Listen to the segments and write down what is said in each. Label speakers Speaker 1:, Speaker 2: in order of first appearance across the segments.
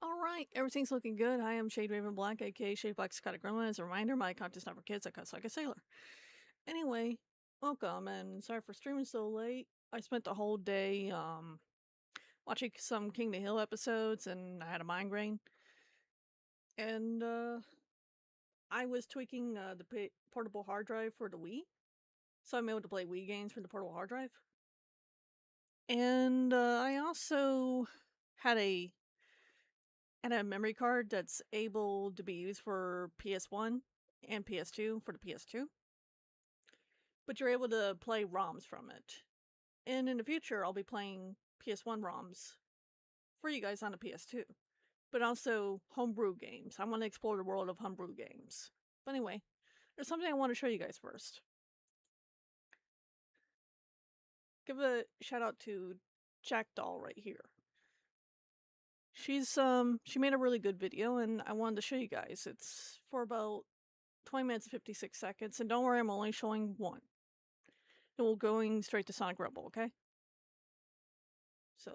Speaker 1: Alright, everything's looking good. I am Shade Raven Black, aka Shade Black Psychotic Gremlin. As a reminder, my content's not for kids, I cuss like a sailor. Anyway, welcome, and sorry for streaming so late. I spent the whole day, watching some King of the Hill episodes, and I had a migraine. And, I was tweaking, the portable hard drive for the Wii, so I'm able to play Wii games from the portable hard drive. And, I also had a memory card that's able to be used for PS1 and PS2 for the PS2. But you're able to play ROMs from it. And in the future, I'll be playing PS1 ROMs for you guys on the PS2. But also homebrew games. I want to explore the world of homebrew games. But anyway, there's something I want to show you guys first. Give a shout out to Jack Doll right here. She made a really good video and I wanted to show you guys. It's for about 20 minutes and 56 seconds, and don't worry, I'm only showing one. And we're going straight to Sonic Rumble, okay? So,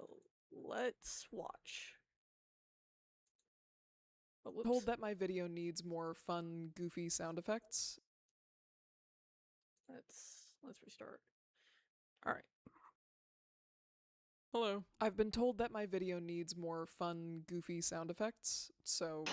Speaker 1: let's watch. Oh, whoops.
Speaker 2: Told that my video needs more fun, goofy sound effects.
Speaker 1: Let's restart. Alright.
Speaker 2: Hello. I've been told that my video needs more fun, goofy sound effects, so...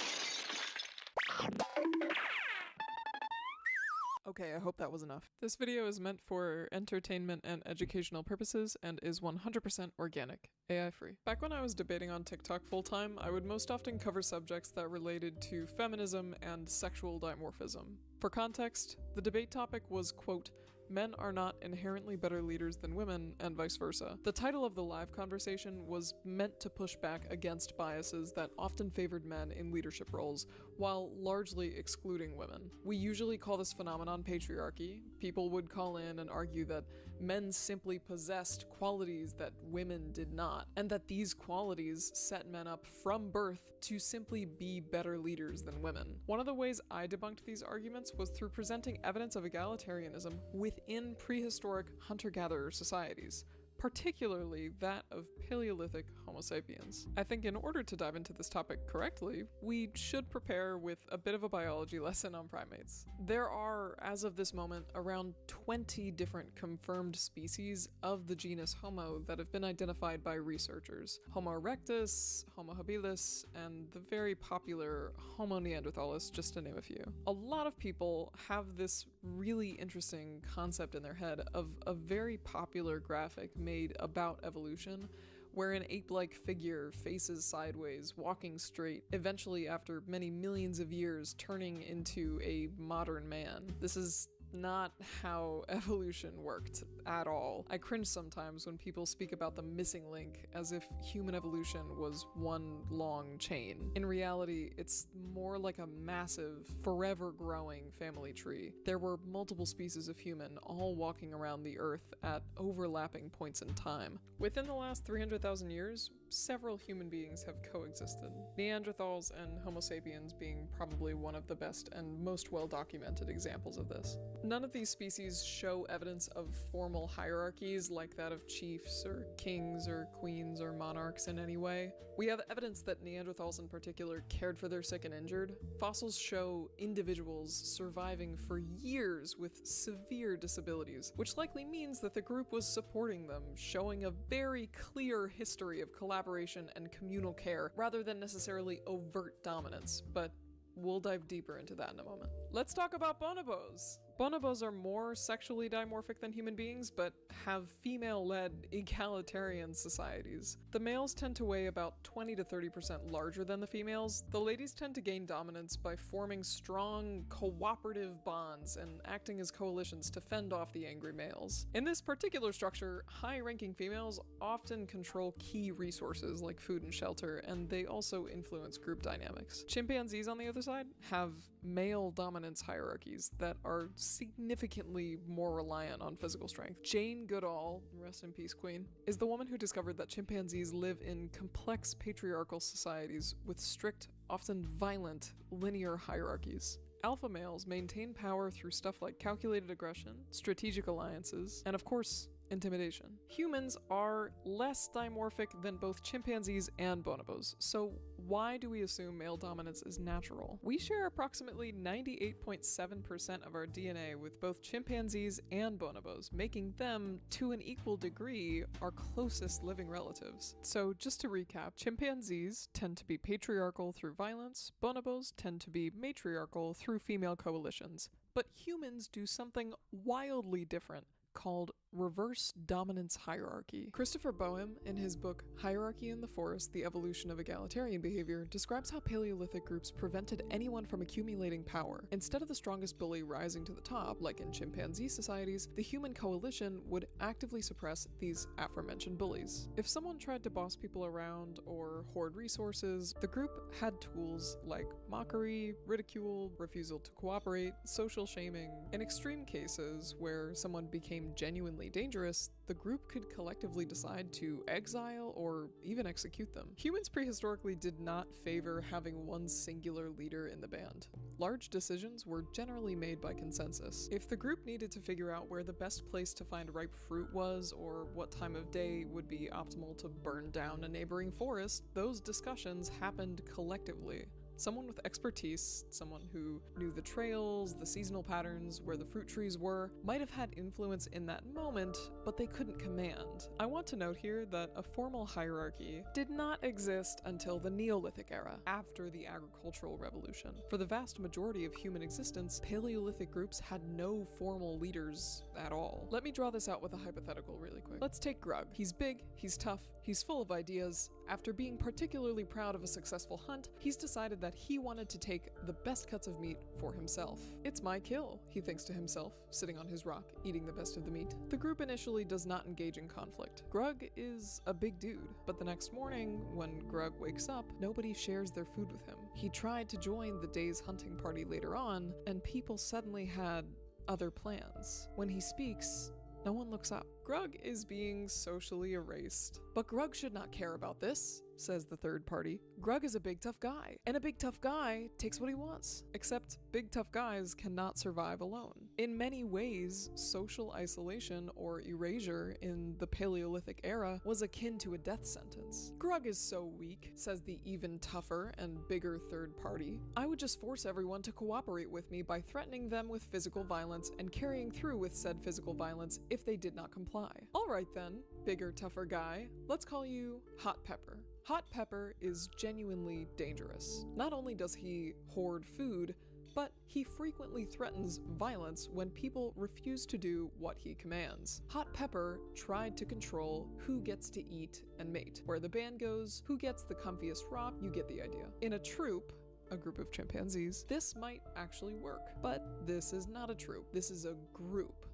Speaker 2: Okay, I hope that was enough. This video is meant for entertainment and educational purposes and is 100% organic, AI-free. Back when I was debating on TikTok full-time, I would most often cover subjects that related to feminism and sexual dimorphism. For context, the debate topic was, quote, "Men are not inherently better leaders than women, and vice versa." The title of the live conversation was meant to push back against biases that often favored men in leadership roles, while largely excluding women. We usually call this phenomenon patriarchy. People would call in and argue that men simply possessed qualities that women did not, and that these qualities set men up from birth to simply be better leaders than women. One of the ways I debunked these arguments was through presenting evidence of egalitarianism within prehistoric hunter-gatherer societies, particularly that of Paleolithic Homo sapiens. I think in order to dive into this topic correctly, we should prepare with a bit of a biology lesson on primates. There are, as of this moment, around 20 different confirmed species of the genus Homo that have been identified by researchers. Homo erectus, Homo habilis, and the very popular Homo neanderthalis, just to name a few. A lot of people have this really interesting concept in their head of a very popular graphic made about evolution, where an ape-like figure faces sideways, walking straight, eventually after many millions of years turning into a modern man. This is not how evolution worked at all. I cringe sometimes when people speak about the missing link as if human evolution was one long chain. In reality, it's more like a massive, forever growing family tree. There were multiple species of human all walking around the Earth at overlapping points in time. Within the last 300,000 years, several human beings have coexisted, Neanderthals and Homo sapiens being probably one of the best and most well-documented examples of this. None of these species show evidence of formal hierarchies like that of chiefs or kings or queens or monarchs in any way. We have evidence that Neanderthals in particular cared for their sick and injured. Fossils show individuals surviving for years with severe disabilities, which likely means that the group was supporting them, showing a very clear history of collaboration and communal care rather than necessarily overt dominance, but we'll dive deeper into that in a moment. Let's talk about bonobos. Bonobos are more sexually dimorphic than human beings, but have female-led egalitarian societies. The males tend to weigh about 20 to 30% larger than the females. The ladies tend to gain dominance by forming strong, cooperative bonds and acting as coalitions to fend off the angry males. In this particular structure, high-ranking females often control key resources like food and shelter, and they also influence group dynamics. Chimpanzees, on the other side, have male dominance hierarchies that are significantly more reliant on physical strength. Jane Goodall, rest in peace queen, is the woman who discovered that chimpanzees live in complex patriarchal societies with strict, often violent, linear hierarchies. Alpha males maintain power through stuff like calculated aggression, strategic alliances, and of course, Intimidation. Humans are less dimorphic than both chimpanzees and bonobos, so why do we assume male dominance is natural? We share approximately 98.7% of our DNA with both chimpanzees and bonobos, making them, to an equal degree, our closest living relatives. So just to recap, chimpanzees tend to be patriarchal through violence, bonobos tend to be matriarchal through female coalitions, but humans do something wildly different, called reverse dominance hierarchy. Christopher Boehm, in his book Hierarchy in the Forest: The Evolution of Egalitarian Behavior, describes how Paleolithic groups prevented anyone from accumulating power. Instead of the strongest bully rising to the top, like in chimpanzee societies, the human coalition would actively suppress these aforementioned bullies. If someone tried to boss people around or hoard resources, the group had tools like mockery, ridicule, refusal to cooperate, social shaming. In extreme cases where someone became genuinely dangerous, the group could collectively decide to exile or even execute them. Humans prehistorically did not favor having one singular leader in the band. Large decisions were generally made by consensus. If the group needed to figure out where the best place to find ripe fruit was, or what time of day would be optimal to burn down a neighboring forest, those discussions happened collectively. Someone with expertise, someone who knew the trails, the seasonal patterns, where the fruit trees were, might have had influence in that moment, but they couldn't command. I want to note here that a formal hierarchy did not exist until the Neolithic era, after the agricultural revolution. For the vast majority of human existence, Paleolithic groups had no formal leaders at all. Let me draw this out with a hypothetical really quick. Let's take Grug. He's big, he's tough, he's full of ideas. After being particularly proud of a successful hunt, he's decided that he wanted to take the best cuts of meat for himself. It's my kill, he thinks to himself, sitting on his rock, eating the best of the meat. The group initially does not engage in conflict. Grug is a big dude, but the next morning, when Grug wakes up, nobody shares their food with him. He tried to join the day's hunting party later on, and people suddenly had other plans. When he speaks, no one looks up. Grug is being socially erased. But Grug should not care about this, says the third party. Grug is a big tough guy, and a big tough guy takes what he wants. Except big tough guys cannot survive alone. In many ways, social isolation or erasure in the Paleolithic era was akin to a death sentence. Grug is so weak, says the even tougher and bigger third party. I would just force everyone to cooperate with me by threatening them with physical violence and carrying through with said physical violence if they did not comply. Alright then, bigger, tougher guy, let's call you Hot Pepper. Hot Pepper is genuinely dangerous. Not only does he hoard food, but he frequently threatens violence when people refuse to do what he commands. Hot Pepper tried to control who gets to eat and mate. Where the band goes, who gets the comfiest rock, you get the idea. In a troop, a group of chimpanzees, this might actually work. But this is not a troop, this is a group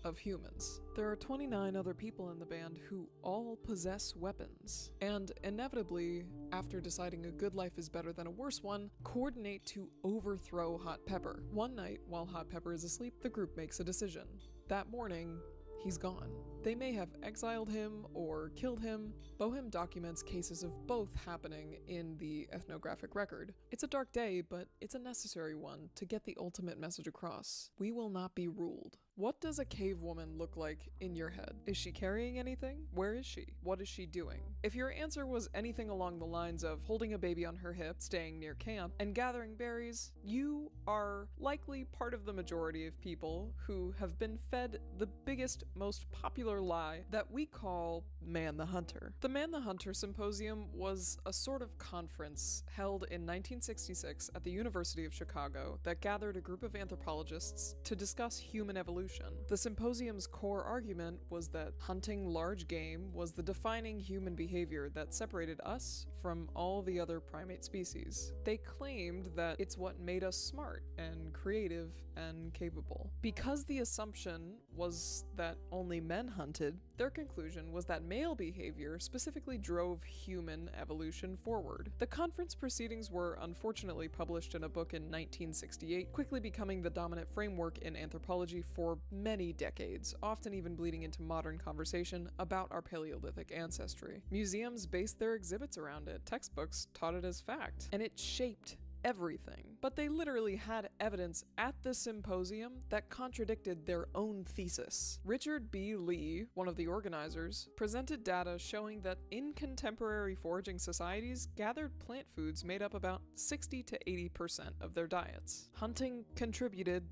Speaker 2: of humans. There are 29 other people in the band who all possess weapons, and inevitably, after deciding a good life is better than a worse one, coordinate to overthrow Hot Pepper. One night, while Hot Pepper is asleep, the group makes a decision. That morning, he's gone. They may have exiled him or killed him. Boehm documents cases of both happening in the ethnographic record. It's a dark day, but it's a necessary one to get the ultimate message across. We will not be ruled. What does a cave woman look like in your head? Is she carrying anything? Where is she? What is she doing? If your answer was anything along the lines of holding a baby on her hip, staying near camp, and gathering berries, you are likely part of the majority of people who have been fed the biggest, most popular lie that we call Man the Hunter. The Man the Hunter Symposium was a sort of conference held in 1966 at the University of Chicago that gathered a group of anthropologists to discuss human evolution. The symposium's core argument was that hunting large game was the defining human behavior that separated us from all the other primate species. They claimed that it's what made us smart and creative and capable. Because the assumption was that only men hunted, their conclusion was that male behavior specifically drove human evolution forward. The conference proceedings were unfortunately published in a book in 1968, quickly becoming the dominant framework in anthropology for many decades, often even bleeding into modern conversation about our Paleolithic ancestry. Museums based their exhibits around it, textbooks taught it as fact, and it shaped everything, but they literally had evidence at the symposium that contradicted their own thesis. Richard B. Lee, one of the organizers, presented data showing that in contemporary foraging societies, gathered plant foods made up about 60 to 80% of their diets. Hunting contributed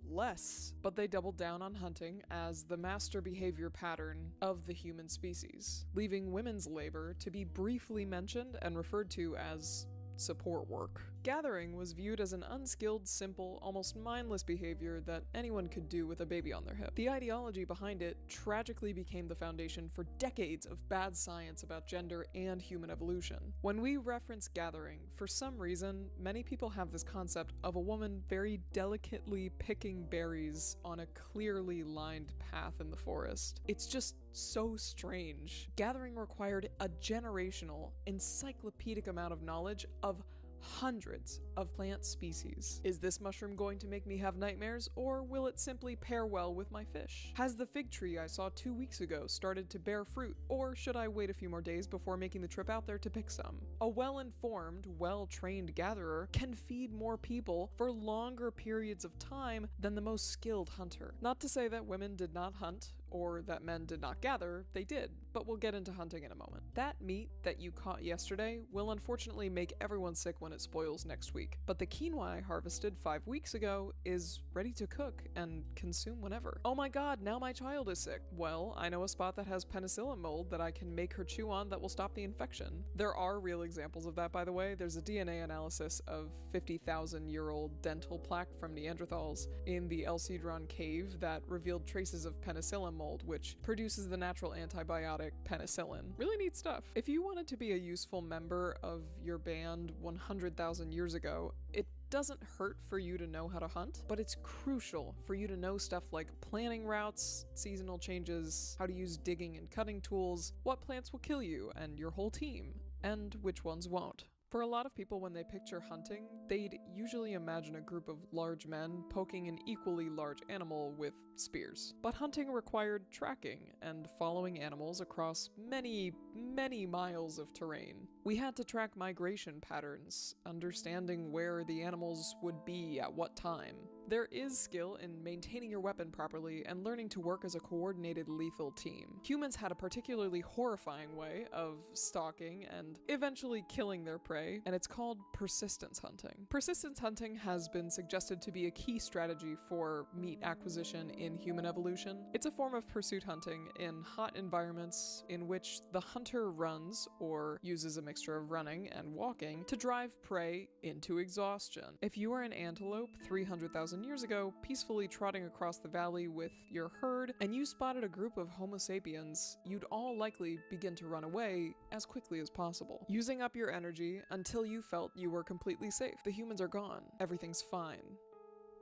Speaker 2: less, but they doubled down on hunting as the master behavior pattern of the human species, leaving women's labor to be briefly mentioned and referred to as support work. Gathering was viewed as an unskilled, simple, almost mindless behavior that anyone could do with a baby on their hip. The ideology behind it tragically became the foundation for decades of bad science about gender and human evolution. When we reference gathering, for some reason, many people have this concept of a woman very delicately picking berries on a clearly lined path in the forest. It's just so strange. Gathering required a generational, encyclopedic amount of knowledge of hundreds of plant species. Is this mushroom going to make me have nightmares, or will it simply pair well with my fish? Has the fig tree I saw 2 weeks ago started to bear fruit, or should I wait a few more days before making the trip out there to pick some? A well-informed, well-trained gatherer can feed more people for longer periods of time than the most skilled hunter. Not to say that women did not hunt, or that men did not gather, they did, but we'll get into hunting in a moment. That meat that you caught yesterday will unfortunately make everyone sick when it spoils next week, but the quinoa I harvested 5 weeks ago is ready to cook and consume whenever. Oh my god, now my child is sick. Well, I know a spot that has penicillin mold that I can make her chew on that will stop the infection. There are real examples of that, by the way. There's a DNA analysis of 50,000-year-old dental plaque from Neanderthals in the El Cedron cave that revealed traces of penicillin mold, which produces the natural antibiotic penicillin. Really neat stuff. If you wanted to be a useful member of your band 100,000 years ago, it doesn't hurt for you to know how to hunt, but it's crucial for you to know stuff like planning routes, seasonal changes, how to use digging and cutting tools, what plants will kill you and your whole team, and which ones won't. For a lot of people, when they picture hunting, they'd usually imagine a group of large men poking an equally large animal with spears. But hunting required tracking and following animals across many, many miles of terrain. We had to track migration patterns, understanding where the animals would be at what time. There is skill in maintaining your weapon properly and learning to work as a coordinated lethal team. Humans had a particularly horrifying way of stalking and eventually killing their prey, and it's called persistence hunting. Persistence hunting has been suggested to be a key strategy for meat acquisition in human evolution. It's a form of pursuit hunting in hot environments in which the hunter runs, or uses a mixture of running and walking, to drive prey into exhaustion. If you were an antelope 300,000 years ago, peacefully trotting across the valley with your herd, and you spotted a group of Homo sapiens, you'd all likely begin to run away as quickly as possible, using up your energy until you felt you were completely safe. The humans are gone. Everything's fine.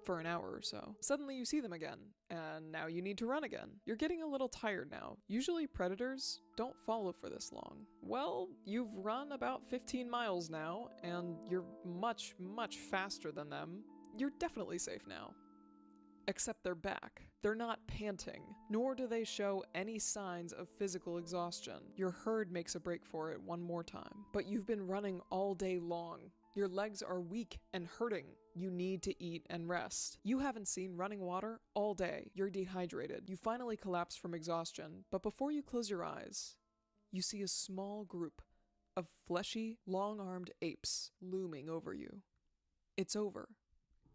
Speaker 2: For an hour or so. Suddenly you see them again, and now you need to run again. You're getting a little tired now. Usually predators don't follow for this long. Well, you've run about 15 miles now, and you're much, much faster than them. You're definitely safe now. Except they're back. They're not panting, nor do they show any signs of physical exhaustion. Your herd makes a break for it one more time. But you've been running all day long. Your legs are weak and hurting. You need to eat and rest. You haven't seen running water all day. You're dehydrated. You finally collapse from exhaustion, but before you close your eyes, you see a small group of fleshy, long-armed apes looming over you. It's over.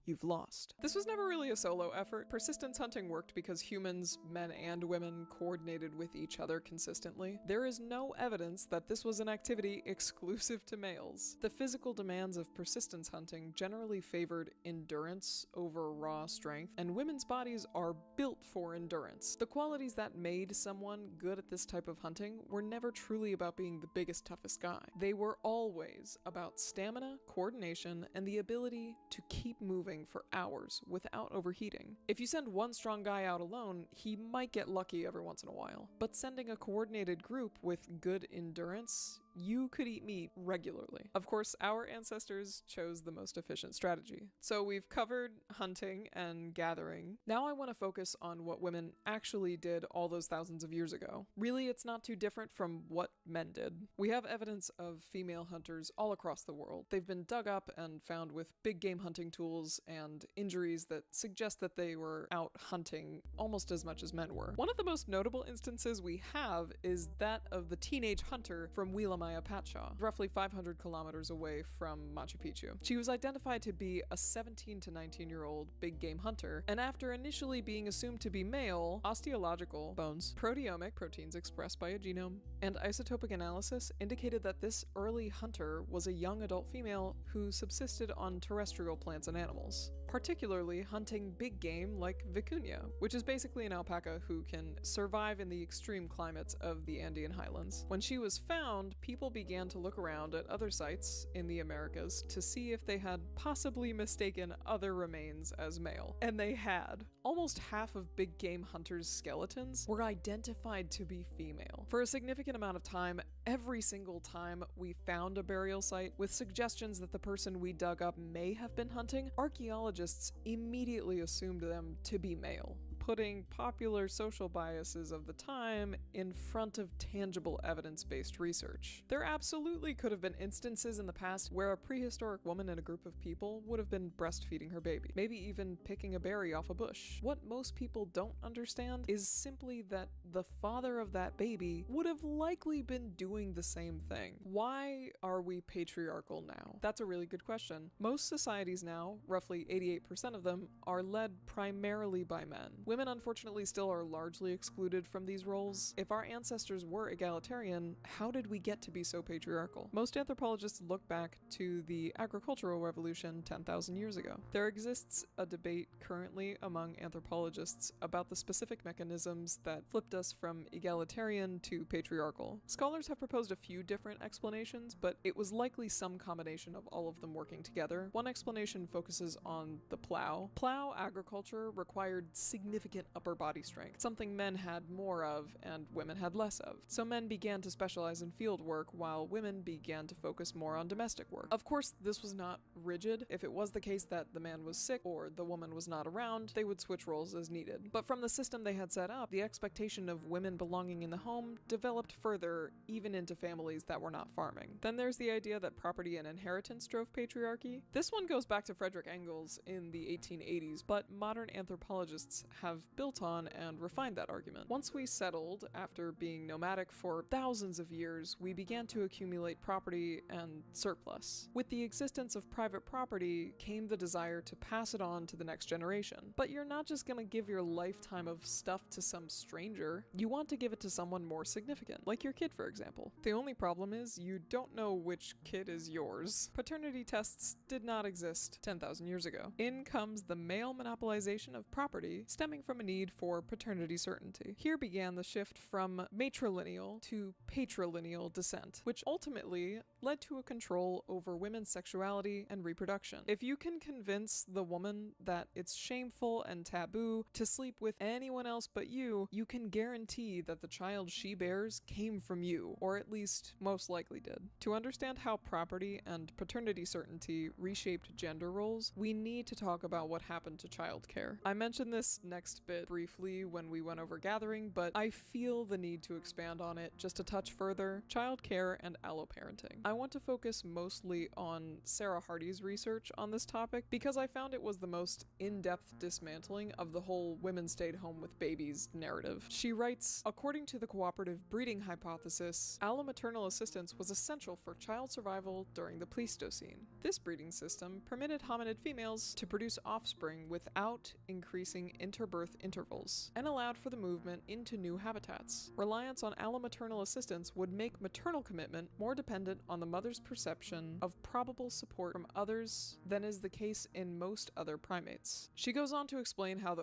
Speaker 2: You've lost. This was never really a solo effort. Persistence hunting worked because humans, men and women, coordinated with each other consistently. There is no evidence that this was an activity exclusive to males. The physical demands of persistence hunting generally favored endurance over raw strength, and women's bodies are built for endurance. The qualities that made someone good at this type of hunting were never truly about being the biggest, toughest guy. They were always about stamina, coordination, and the ability to keep moving for hours without overheating. If you send one strong guy out alone, he might get lucky every once in a while. But sending a coordinated group with good endurance, you could eat meat regularly. Of course, our ancestors chose the most efficient strategy. So we've covered hunting and gathering. Now I want to focus on what women actually did all those thousands of years ago. Really, it's not too different from what men did. We have evidence of female hunters all across the world. They've been dug up and found with big game hunting tools and injuries that suggest that they were out hunting almost as much as men were. One of the most notable instances we have is that of the teenage hunter from Wilamaya Patshaw, roughly 500 kilometers away from Machu Picchu. She was identified to be a 17 to 19-year-old big game hunter, and after initially being assumed to be male, osteological bones, proteomic proteins expressed by a genome, and isotopic analysis indicated that this early hunter was a young adult female who subsisted on terrestrial plants and animals, particularly hunting big game like vicuña, which is basically an alpaca who can survive in the extreme climates of the Andean highlands. When she was found, people began to look around at other sites in the Americas to see if they had possibly mistaken other remains as male. And they had. Almost half of big game hunters' skeletons were identified to be female. For a significant amount of time, every single time we found a burial site with suggestions that the person we dug up may have been hunting, archaeologists immediately assumed them to be male, putting popular social biases of the time in front of tangible evidence-based research. There absolutely could have been instances in the past where a prehistoric woman in a group of people would have been breastfeeding her baby, maybe even picking a berry off a bush. What most people don't understand is simply that the father of that baby would have likely been doing the same thing. Why are we patriarchal now? That's a really good question. Most societies now, roughly 88% of them, are led primarily by men. Women unfortunately still are largely excluded from these roles. If our ancestors were egalitarian, how did we get to be so patriarchal? Most anthropologists look back to the agricultural revolution 10,000 years ago. There exists a debate currently among anthropologists about the specific mechanisms that flipped us from egalitarian to patriarchal. Scholars have proposed a few different explanations, but it was likely some combination of all of them working together. One explanation focuses on the plow. Plow agriculture required significant upper body strength, something men had more of and women had less of. So men began to specialize in field work while women began to focus more on domestic work. Of course, this was not rigid. If it was the case that the man was sick or the woman was not around, they would switch roles as needed. But from the system they had set up, the expectation of women belonging in the home developed further, even into families that were not farming. Then there's the idea that property and inheritance drove patriarchy. This one goes back to Frederick Engels in the 1880s, but modern anthropologists have built on and refined that argument. Once we settled, after being nomadic for thousands of years, we began to accumulate property and surplus. With the existence of private property came the desire to pass it on to the next generation. But you're not just gonna give your lifetime of stuff to some stranger. You want to give it to someone more significant, like your kid, for example. The only problem is you don't know which kid is yours. Paternity tests did not exist 10,000 years ago. In comes the male monopolization of property, stemming from a need for paternity certainty. Here began the shift from matrilineal to patrilineal descent, which ultimately led to a control over women's sexuality and reproduction. If you can convince the woman that it's shameful and taboo to sleep with anyone else but you, you can guarantee that the child she bears came from you, or at least most likely did. To understand how property and paternity certainty reshaped gender roles, we need to talk about what happened to childcare. I mentioned this next bit briefly when we went over gathering, but I feel the need to expand on it just a touch further. Childcare and alloparenting. I want to focus mostly on Sarah Hardy's research on this topic because I found it was the most in-depth dismantling of the whole women stayed home with babies narrative. She writes, according to the cooperative breeding hypothesis, allomaternal assistance was essential for child survival during the Pleistocene. This breeding system permitted hominid females to produce offspring without increasing interbirth intervals and allowed for the movement into new habitats. Reliance on allomaternal assistance would make maternal commitment more dependent on the mother's perception of probable support from others than is the case in most other primates. She goes on to explain how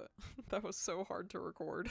Speaker 2: that was so hard to record.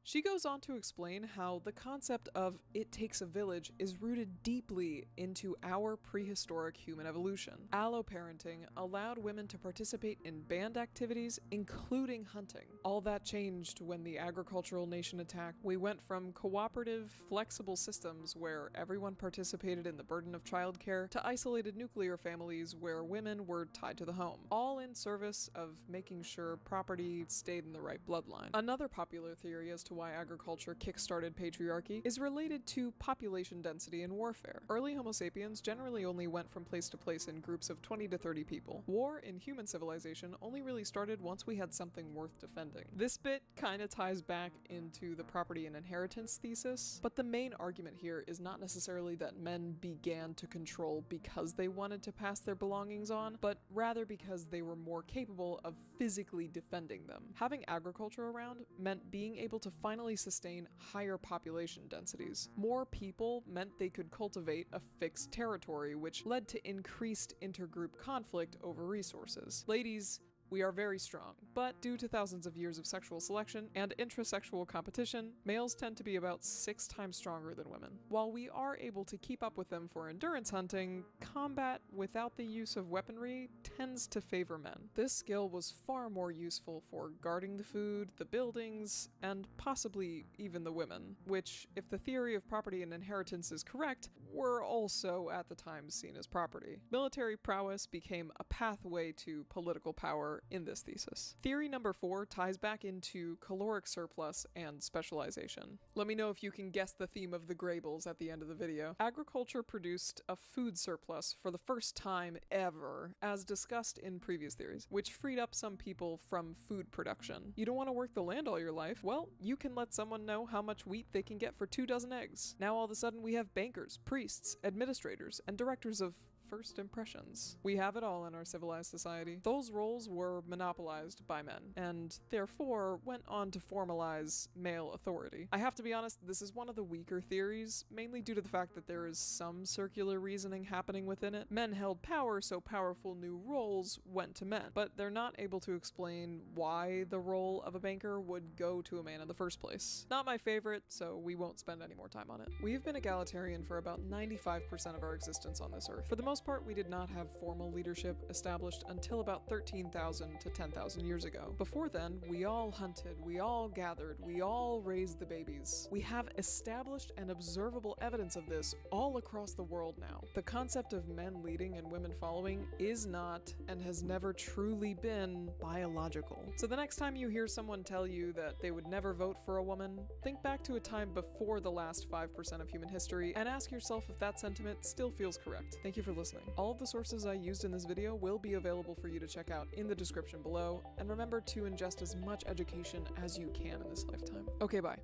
Speaker 2: She goes on to explain how the concept of "it takes a village" is rooted deeply into our prehistoric human evolution. Alloparenting allowed women to participate in band activities, including hunting. All that changed when the agricultural nation attacked. We went from cooperative, flexible systems where everyone participated in the burden of childcare to isolated nuclear families where women were tied to the home, all in service of making sure property stayed in the right bloodline. Another popular theory as to why agriculture kick-started patriarchy is related to population density in warfare. Early Homo sapiens generally only went from place to place in groups of 20 to 30 people. War in human civilization only really started once we had something worth defending. This bit kinda ties back into the property and inheritance thesis, but the main argument here is not necessarily that men began to control because they wanted to pass their belongings on, but rather because they were more capable of physically defending them. Having agriculture around meant being able to finally sustain higher population densities. More people meant they could cultivate a fixed territory, which led to increased intergroup conflict over resources. Ladies, we are very strong, but due to thousands of years of sexual selection and intrasexual competition, males tend to be about 6 times stronger than women. While we are able to keep up with them for endurance hunting, combat without the use of weaponry tends to favor men. This skill was far more useful for guarding the food, the buildings, and possibly even the women, which, if the theory of property and inheritance is correct, were also at the time seen as property. Military prowess became a pathway to political power in this thesis. Theory number 4 ties back into caloric surplus and specialization. Let me know if you can guess the theme of the Graybles at the end of the video. Agriculture produced a food surplus for the first time ever, as discussed in previous theories, which freed up some people from food production. You don't want to work the land all your life? Well, you can let someone know how much wheat they can get for 2 dozen eggs. Now all of a sudden we have bankers, priests, administrators, and directors of first impressions. We have it all in our civilized society. Those roles were monopolized by men, and therefore went on to formalize male authority. I have to be honest, this is one of the weaker theories, mainly due to the fact that there is some circular reasoning happening within it. Men held power, so powerful new roles went to men, but they're not able to explain why the role of a banker would go to a man in the first place. Not my favorite, so we won't spend any more time on it. We've been egalitarian for about 95% of our existence on this earth. For the most part, we did not have formal leadership established until about 13,000 to 10,000 years ago. Before then, we all hunted, we all gathered, we all raised the babies. We have established and observable evidence of this all across the world now. The concept of men leading and women following is not, and has never truly been, biological. So the next time you hear someone tell you that they would never vote for a woman, think back to a time before the last 5% of human history and ask yourself if that sentiment still feels correct. Thank you for listening. All of the sources I used in this video will be available for you to check out in the description below, and remember to ingest as much education as you can in this lifetime. Okay, bye.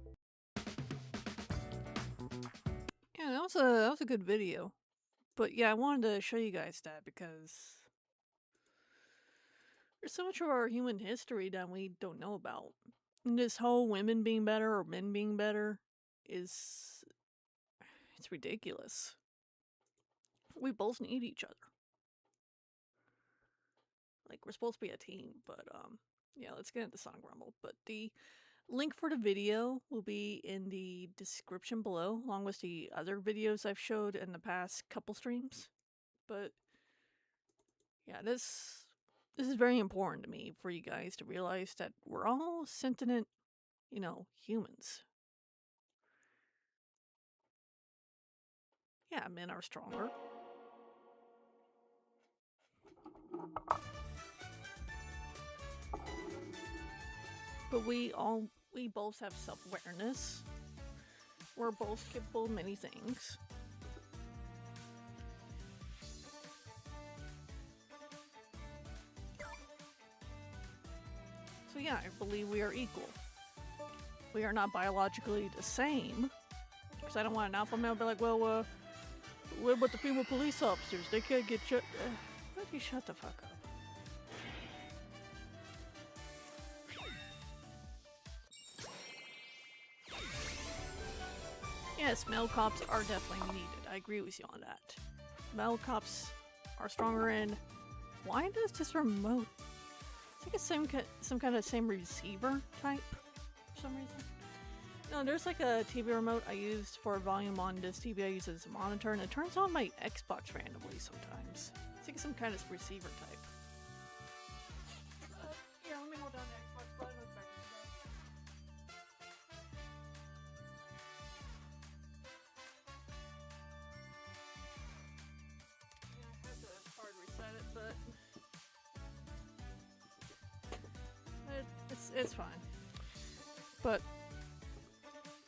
Speaker 1: Yeah, that was a good video. But yeah, I wanted to show you guys that because there's so much of our human history that we don't know about. And this whole women being better or men being better it's ridiculous. We both need each other. Like, we're supposed to be a team, but yeah, let's get into Song Rumble. But the link for the video will be in the description below, along with the other videos I've showed in the past couple streams. But yeah, this is very important to me for you guys to realize that we're all sentient, humans. Yeah, men are stronger. But we both have self-awareness. We're both capable of many things. So yeah, I believe we are equal. We are not biologically the same. Because I don't want an alpha male to be like, well, what about the female police officers? They can't get shut. Let me shut the fuck up. Yes, male cops are definitely needed. I agree with you on that. Male cops are stronger in. Why does this remote? It's like some kind of same receiver type for some reason. No, there's like a TV remote I used for volume on this TV I use as a monitor, and it turns on my Xbox randomly sometimes. It's like some kind of receiver type. Yeah, let me hold down the Xbox button. Let's back this up. Yeah, I had to hard reset it, but it's fine. But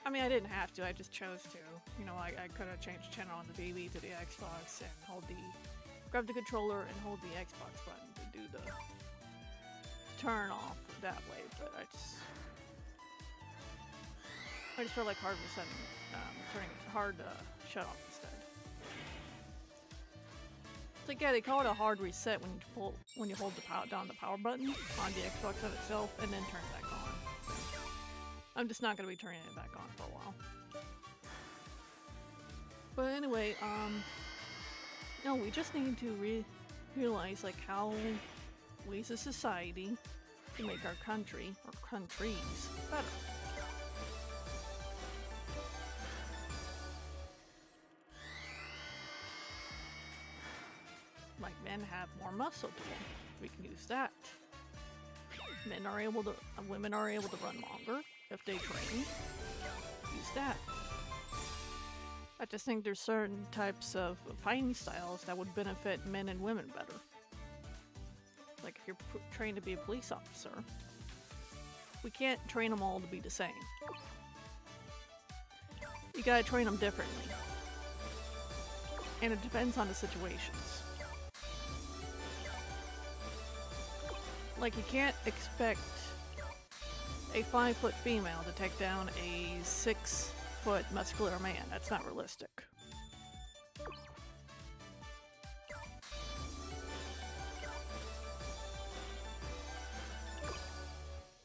Speaker 1: I mean, I didn't have to. I just chose to. You know, I could have changed channel on the TV to the Xbox and grab the controller and hold the Xbox button to do the turn off that way. But I just felt like hard resetting, hard shut off instead. It's like, yeah, they call it a hard reset when you hold down the power button on the Xbox of itself and then turn it back on. I'm just not gonna be turning it back on for a while. But anyway, no, we just need to realize like how we as a society can make our country or countries better. Like men have more muscle tone. We can use that. Women are able to run longer if they train. Use that. I just think there's certain types of fighting styles that would benefit men and women better. Like if you're trained to be a police officer, we can't train them all to be the same. You gotta train them differently. And it depends on the situations. Like you can't expect a 5-foot female to take down a 6-foot muscular man. That's not realistic.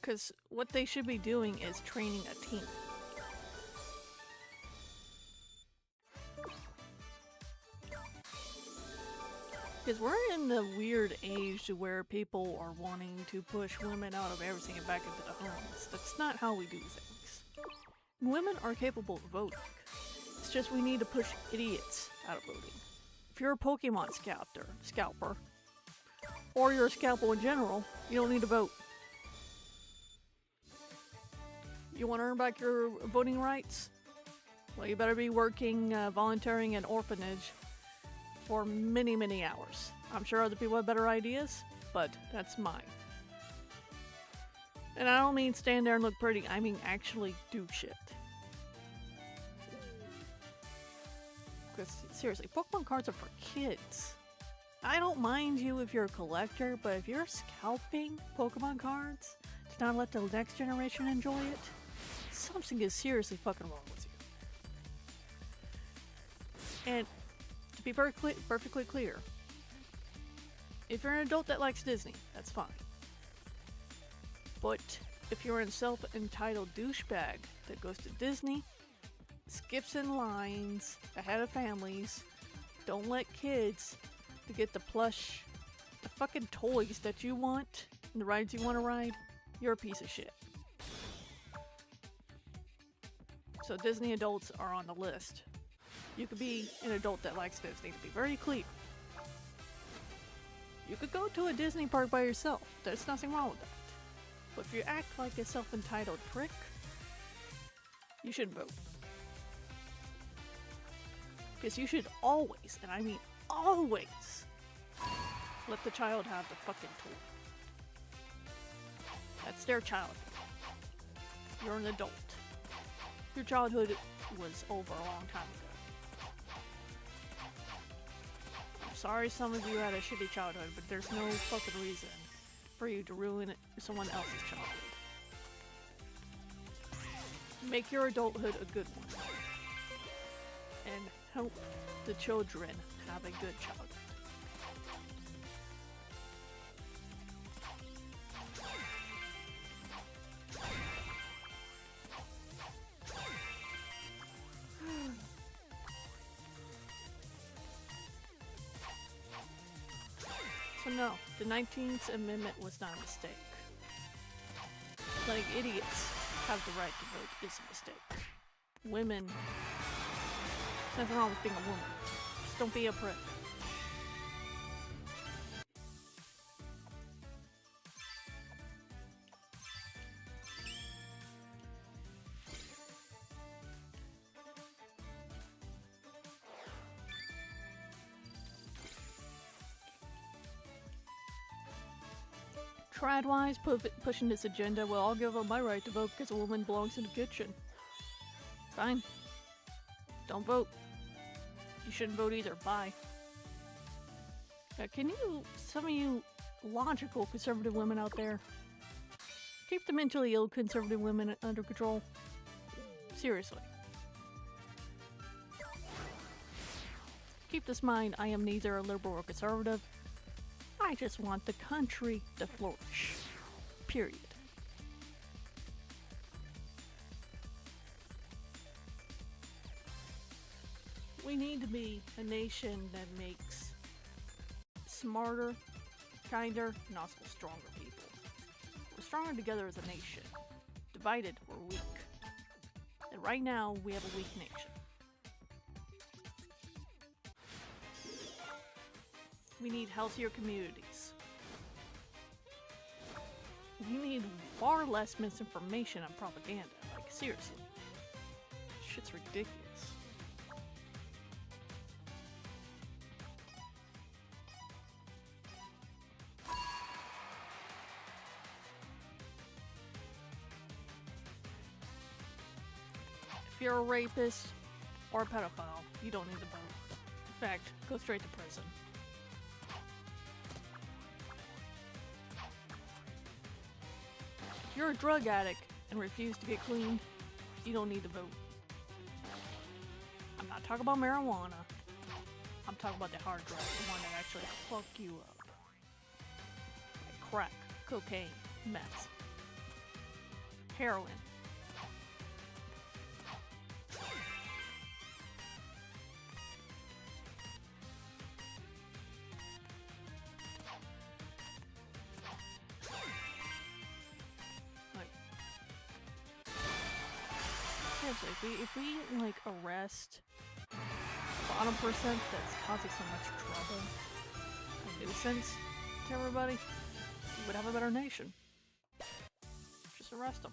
Speaker 1: Because what they should be doing is training a team. Because we're in the weird age to where people are wanting to push women out of everything and back into the homes. That's not how we do things. Women are capable of voting. It's just we need to push idiots out of voting. If you're a Pokemon scalper, or you're a scalper in general, you don't need to vote. You want to earn back your voting rights? Well, you better be working, volunteering in orphanage for many, many hours. I'm sure other people have better ideas, but that's mine. And I don't mean stand there and look pretty, I mean actually do shit. Because seriously, Pokemon cards are for kids. I don't mind you if you're a collector, but if you're scalping Pokemon cards to not let the next generation enjoy it, something is seriously fucking wrong with you. And to be perfectly clear, if you're an adult that likes Disney, that's fine. But if you're a self-entitled douchebag that goes to Disney, skips in lines ahead of families, don't let kids to get the fucking toys that you want and the rides you want to ride, you're a piece of shit. So Disney adults are on the list. You could be an adult that likes Disney, to be very clear. You could go to a Disney park by yourself. There's nothing wrong with that. But if you act like a self-entitled prick, you shouldn't vote. Because you should always, and I mean always, let the child have the fucking toy. That's their childhood. You're an adult. Your childhood was over a long time ago. I'm sorry some of you had a shitty childhood, but there's no fucking reason for you to ruin someone else's childhood. Make your adulthood a good one. And help the children have a good childhood. So no, the 19th Amendment was not a mistake. Like idiots have the right to vote is a mistake. Women, there's nothing wrong with being a woman. Just don't be a prick. Tradwise pushing this agenda, well, I'll give up my right to vote because a woman belongs in the kitchen. Fine. Don't vote. You shouldn't vote either. Bye. Can you, some of you logical conservative women out there, keep the mentally ill conservative women under control? Seriously. Keep this in mind, I am neither a liberal or conservative. I just want the country to flourish. Period. We need to be a nation that makes smarter, kinder, and also stronger people. We're stronger together as a nation. Divided, we're weak. And right now, we have a weak nation. We need healthier communities. We need far less misinformation and propaganda. Like, seriously. Shit's ridiculous. If you're a rapist or a pedophile, you don't need to vote. In fact, go straight to prison. If you're a drug addict and refuse to get clean, you don't need to vote. I'm not talking about marijuana. I'm talking about the hard drug, the one that actually fuck you up. Like crack, cocaine, meth, heroin. If we like arrest the bottom percent that's causing so much trouble and nuisance to everybody, we would have a better nation. Just arrest them.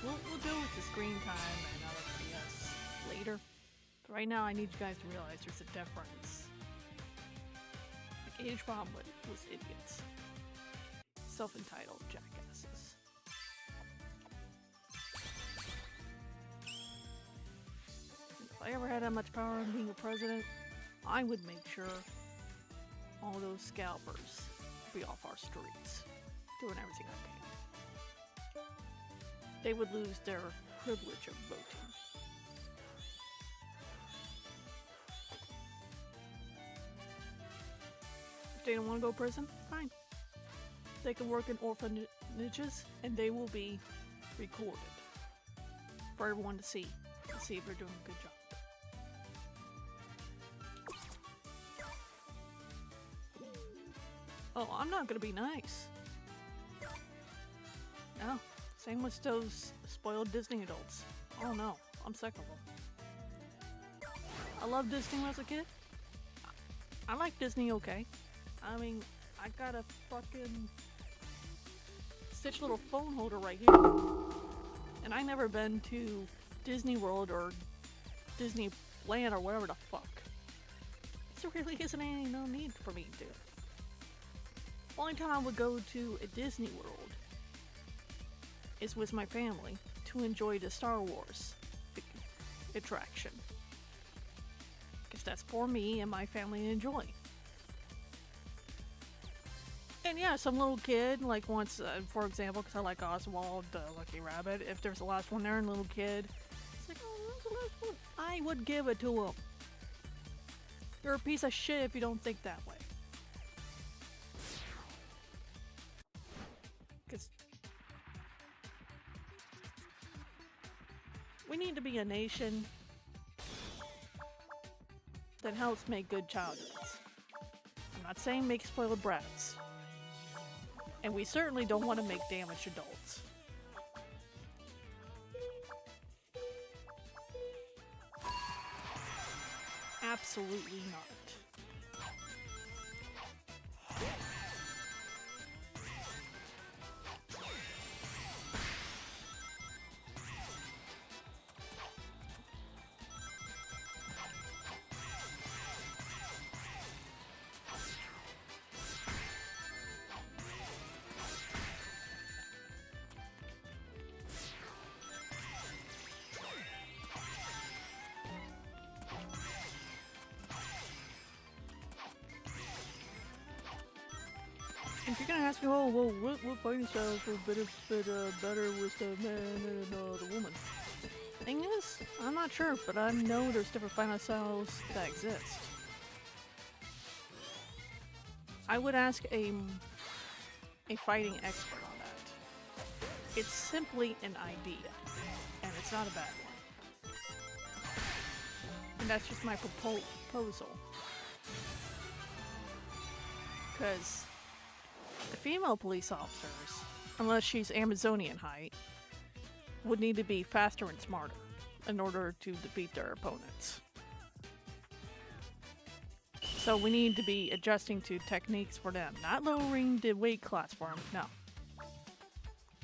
Speaker 1: We'll deal with the screen time and other BS later. But right now, I need you guys to realize there's a difference. Like H-Bomb was idiots. Self-entitled jackasses. If I ever had that much power in being a president, I would make sure all those scalpers would be off our streets, doing everything I can. They would lose their privilege of voting. they don't want to go to prison, fine. They can work in orphanages and they will be recorded for everyone to see if they're doing a good job. Oh, I'm not gonna be nice. No. Same with those spoiled Disney adults. Oh no, I'm sick of them. I loved Disney when I was a kid. I like Disney okay. I mean, I got a fucking Stitch little phone holder right here. And I never been to Disney World or Disneyland or whatever the fuck. There really isn't any no need for me to. Only time I would go to a Disney World is with my family to enjoy the Star Wars attraction. Because that's for me and my family to enjoy. And yeah, some little kid, like once, for example, because I like Oswald the Lucky Rabbit, if there's the last one there and little kid, it's like, oh, that's the last one. I would give it to him. You're a piece of shit if you don't think that way. Because we need to be a nation that helps make good childhoods. I'm not saying make spoiled brats. And we certainly don't want to make damaged adults. Absolutely not. If you're gonna ask me, oh, well, what fighting styles are better with the man and the woman? Thing is, I'm not sure, but I know there's different fighting styles that exist. I would ask a fighting expert on that. It's simply an idea, and it's not a bad one. And that's just my proposal. Because the female police officers, unless she's Amazonian height, would need to be faster and smarter in order to defeat their opponents. So we need to be adjusting to techniques for them, not lowering the weight class for them, no.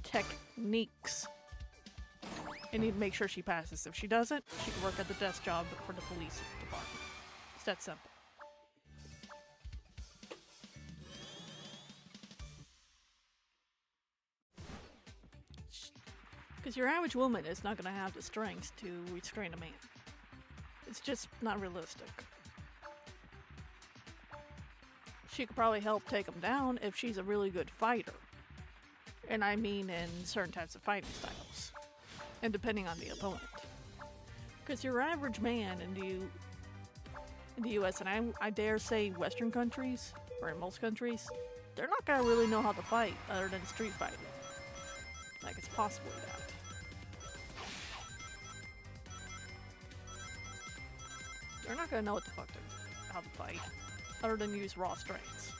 Speaker 1: Techniques. I need to make sure she passes. If she doesn't, she can work at the desk job for the police department. It's that simple. Because your average woman is not going to have the strength to restrain a man. It's just not realistic. She could probably help take him down if she's a really good fighter. And I mean in certain types of fighting styles. And depending on the opponent. Because your average man in the US, and I dare say Western countries, or in most countries, they're not going to really know how to fight other than street fighting. Like, it's possibly that. They're not gonna know what the fuck how to fight, other than use raw strengths.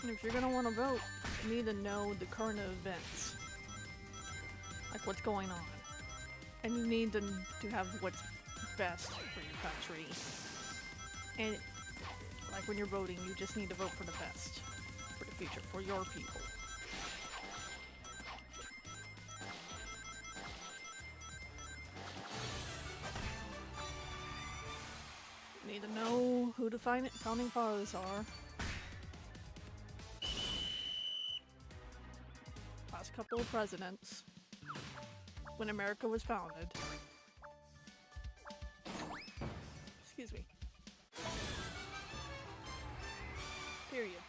Speaker 1: And if you're gonna want to vote, you need to know the current events. Like what's going on. And you need to have what's best for your country. And like when you're voting, you just need to vote for the best for the future, for your people. You need to know who the founding fathers are. Last couple of presidents when America was founded. Excuse me. Period.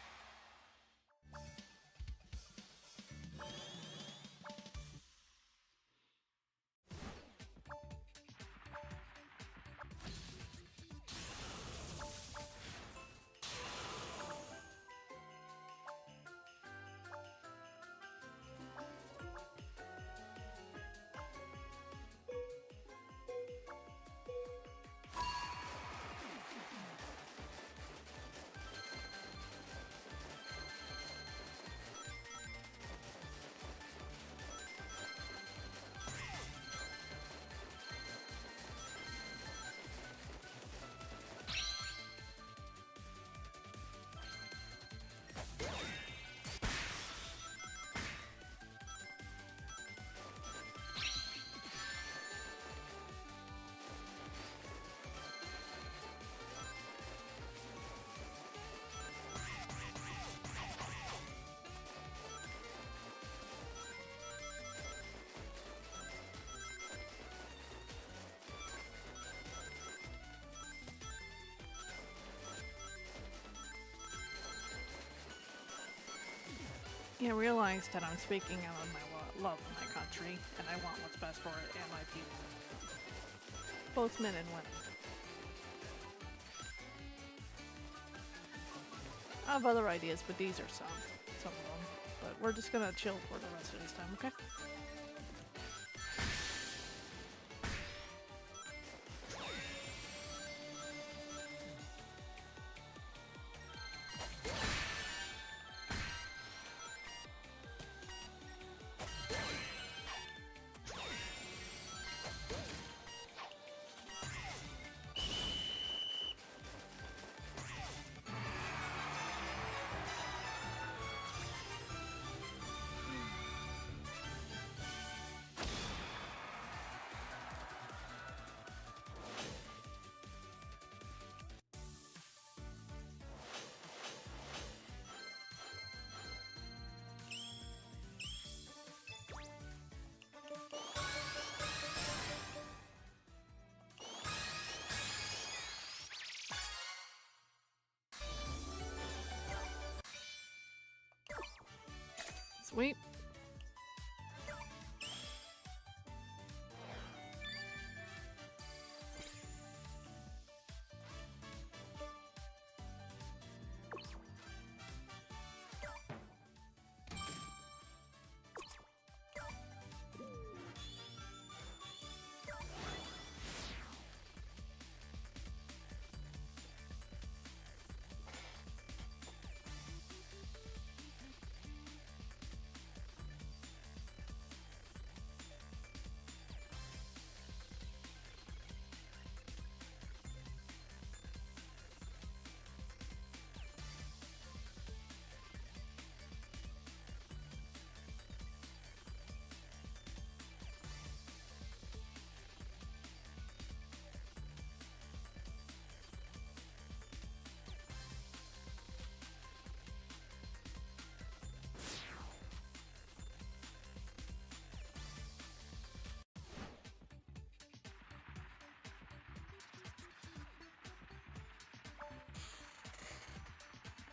Speaker 1: I realize that I'm speaking out of my love of my country, and I want what's best for it and my people. Both men and women. I have other ideas, but these are some of them. But we're just gonna chill for the rest of this time, okay? Sweet.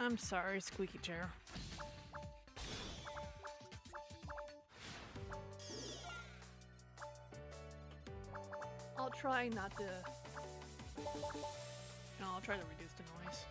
Speaker 1: I'm sorry, squeaky chair. I'll try not to... No, I'll try to reduce the noise.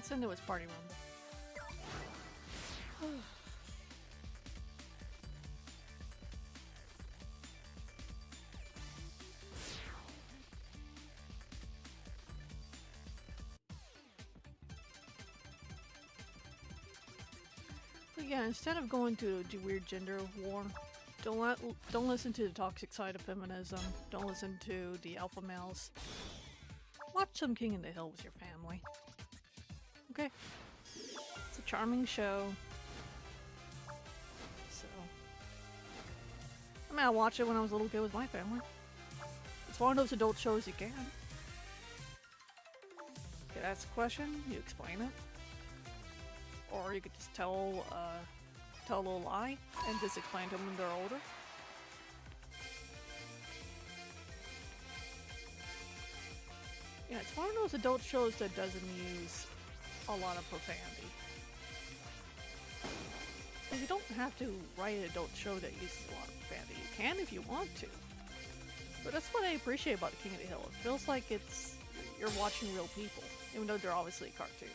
Speaker 1: let's into his party rumble. But yeah, instead of going to the weird gender war, don't listen to the toxic side of feminism. Don't listen to the alpha males. Watch some King of the Hill with your family. Okay? It's a charming show. So, I mean, I watched it when I was a little kid with my family. It's one of those adult shows you can. You ask a question, you explain it. Or you could just tell a little lie and just explain to them when they're older. Yeah, it's one of those adult shows that doesn't use a lot of profanity. And you don't have to write an adult show that uses a lot of profanity. You can if you want to. But that's what I appreciate about the King of the Hill. It feels like you're watching real people, even though they're obviously cartoons.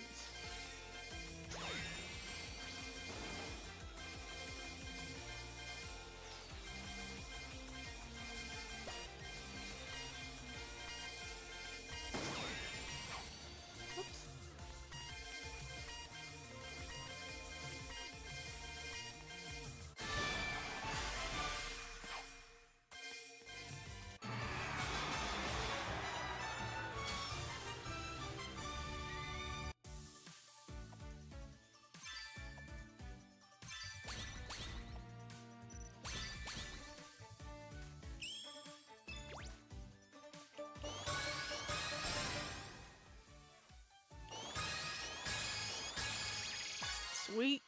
Speaker 1: Sweet.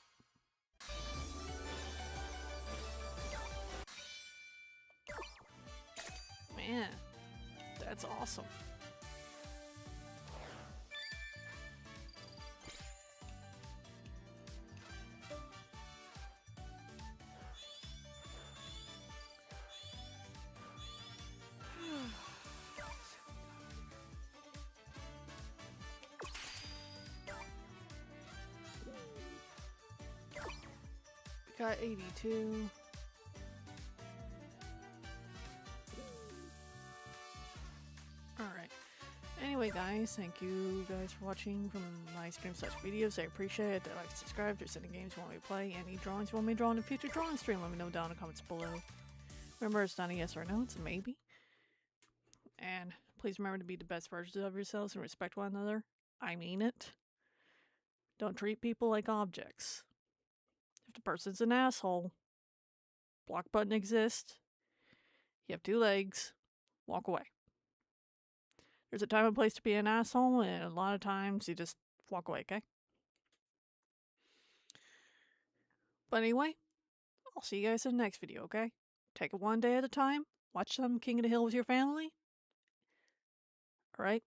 Speaker 1: Man, that's awesome. Got 82. Alright. Anyway, guys, thank you guys for watching from my stream/videos. I appreciate it. Like, subscribe. If there's any games you want me to play, any drawings you want me to draw in a future drawing stream, let me know down in the comments below. Remember, it's not a yes or no, it's a maybe. And please remember to be the best versions of yourselves and respect one another. I mean it. Don't treat people like objects. If the person's an asshole, block button exists. You have 2 legs. Walk away. There's a time and place to be an asshole, and a lot of times you just walk away, okay? But anyway, I'll see you guys in the next video, okay? Take it one day at a time. Watch some King of the Hill with your family. Alright?